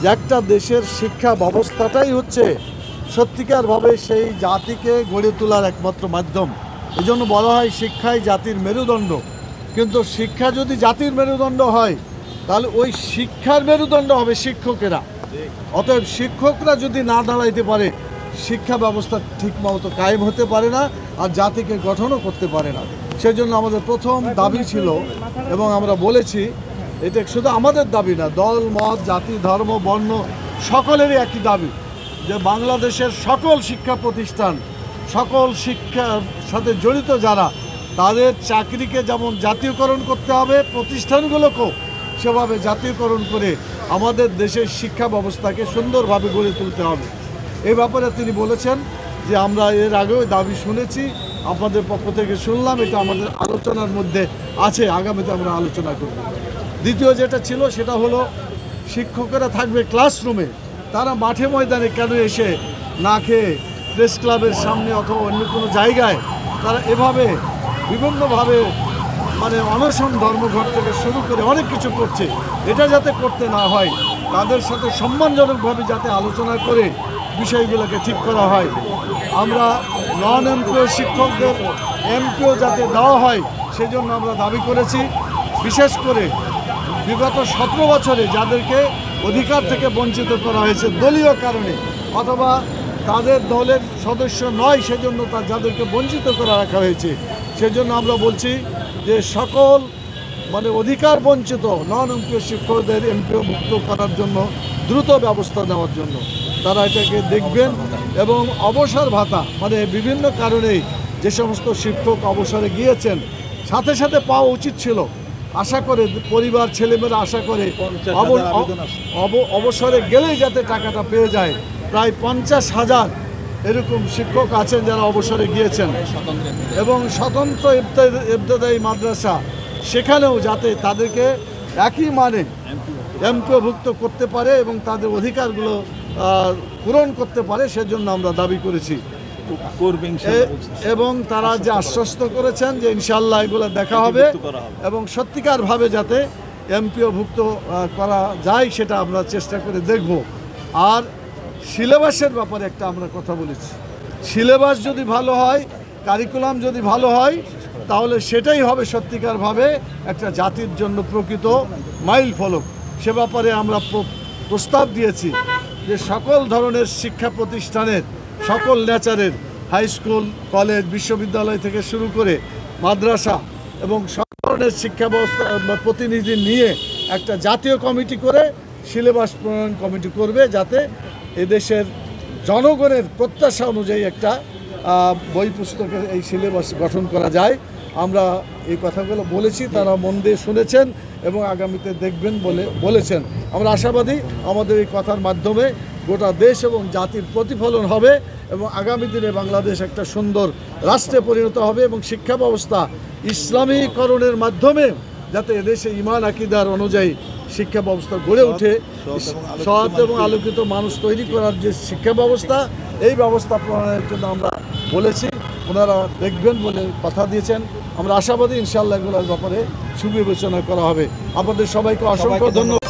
যে একটা দেশের শিক্ষা ব্যবস্থাটাই হচ্ছে সত্যিকারভাবে সেই জাতিকে গড়ে তোলার একমাত্র মাধ্যম। এই জন্য বলা হয় শিক্ষাই জাতির মেরুদণ্ড। কিন্তু শিক্ষা যদি জাতির মেরুদণ্ড হয় তাহলে ওই শিক্ষার মেরুদণ্ড হবে শিক্ষকেরা। অতএব শিক্ষকরা যদি না দাঁড়াইতে পারে শিক্ষা ব্যবস্থা ঠিকমতো কায়েম হতে পারে না, আর জাতিকে গঠনও করতে পারে না। সেই জন্য আমাদের প্রথম দাবি ছিল, এবং আমরা বলেছি, এটা শুধু আমাদের দাবি না, দল মত জাতি ধর্ম বর্ণ সকলেরই একই দাবি, যে বাংলাদেশের সকল শিক্ষা প্রতিষ্ঠান, সকল শিক্ষার সাথে জড়িত যারা, তাদের চাকরিকে যেমন জাতীয়করণ করতে হবে, প্রতিষ্ঠানগুলোকেও সেভাবে জাতীয়করণ করে আমাদের দেশের শিক্ষা ব্যবস্থাকে সুন্দরভাবে গড়ে তুলতে হবে। এই ব্যাপারে তিনি বলেছেন যে আমরা এর আগেও দাবি শুনেছি, আপনাদের পক্ষ থেকে শুনলাম, এটা আমাদের আলোচনার মধ্যে আছে, আগামীতে আমরা আলোচনা করব। দ্বিতীয় যেটা ছিল সেটা হলো শিক্ষকেরা থাকবে ক্লাসরুমে, তারা মাঠে ময়দানে কেন এসে না খেয়ে প্রেস ক্লাবের সামনে অথবা অন্য কোনো জায়গায় তারা এভাবে বিভিন্নভাবে অনশন ধর্মঘট থেকে শুরু করে অনেক কিছু করছে। এটা যাতে করতে না হয়, তাদের সাথে সম্মানজনকভাবে যাতে আলোচনা করে বিষয়গুলোকে ঠিক করা হয়। আমরা নন এমপিও শিক্ষকদের এমপিও যাতে দেওয়া হয় সেজন্য আমরা দাবি করেছি। বিশেষ করে বিগত 17 বছরে যাদেরকে অধিকার থেকে বঞ্চিত করা হয়েছে দলীয় কারণে, অথবা তাদের দলের সদস্য নয় সেজন্য যাদেরকে বঞ্চিত করে রাখা হয়েছে, সেজন্য আমরা বলছি যে সকল অধিকার বঞ্চিত নন এমপিও শিক্ষকদের এমপিও মুক্ত করার জন্য দ্রুত ব্যবস্থা নেওয়ার জন্য তারা এটাকে দেখবেন। এবং অবসর ভাতা বিভিন্ন কারণেই যে সমস্ত শিক্ষক অবসরে গিয়েছেন, সাথে সাথে পাওয়া উচিত ছিল। আশা করে পরিবার ছেলেমেয়েরা আশা করে অবসরে গেলেই যাতে টাকাটা পেয়ে যায়। প্রায় 50,000 এরকম শিক্ষক আছেন যারা অবসরে গিয়েছেন, এবং স্বতন্ত্র ইবতেদায়ী মাদ্রাসা, সেখানেও যাতে তাদেরকে একই মানে এমপিওভুক্ত করতে পারে এবং তাদের অধিকারগুলো পূরণ করতে পারে, সেজন্য আমরা দাবি করেছি। এবং তারা যে আশ্বস্ত করেছেন যে ইনশাআল্লাহ এগুলো দেখা হবে এবং সত্যিকারভাবে যাতে এমপিওভুক্ত করা যায় সেটা আমরা চেষ্টা করে দেখব। আর সিলেবাসের ব্যাপারে একটা আমরা কথা বলেছি, সিলেবাস যদি ভালো হয়, কারিকুলাম যদি ভালো হয়, তাহলে সেটাই হবে সত্যিকারভাবে একটা জাতির জন্য প্রকৃত মাইল ফলক। সে ব্যাপারে আমরা প্রস্তাব দিয়েছি যে সকল ধরনের শিক্ষা প্রতিষ্ঠানের, সকল নেচারের, হাই স্কুল কলেজ বিশ্ববিদ্যালয় থেকে শুরু করে মাদ্রাসা এবং সব ধরনের শিক্ষা ব্যবস্থা প্রতিনিধি নিয়ে একটা জাতীয় কমিটি করে সিলেবাস প্রণয়ন কমিটি করবে, যাতে এদেশের জনগণের প্রত্যাশা অনুযায়ী একটা বই পুস্তকের এই সিলেবাস গঠন করা যায়। আমরা এই কথাগুলো বলেছি, তারা মন দিয়ে শুনেছেন এবং আগামীতে দেখবেন বলেছেন। আমরা আশাবাদী আমাদের এই কথার মাধ্যমে গোটা দেশ এবং জাতির প্রতিফলন হবে এবং আগামী দিনে বাংলাদেশ একটা সুন্দর রাষ্ট্রে পরিণত হবে এবং শিক্ষা ব্যবস্থা ইসলামীকরণের মাধ্যমে যাতে এদেশে ঈমান আকীদার অনুযায়ী শিক্ষা ব্যবস্থা গড়ে ওঠে, সৎ এবং আলোকিত মানুষ তৈরি করার যে শিক্ষা ব্যবস্থা, এই ব্যবস্থা প্রণয়নের জন্য আমরা বলেছি। ওনারা দেখবেন বলে কথা দিয়েছেন। আমরা আশাবাদী ইনশাআল্লাহ এগুলোর ব্যাপারে সুবিবেচনা করা হবে। আপনাদের সবাইকে অসংখ্য ধন্যবাদ।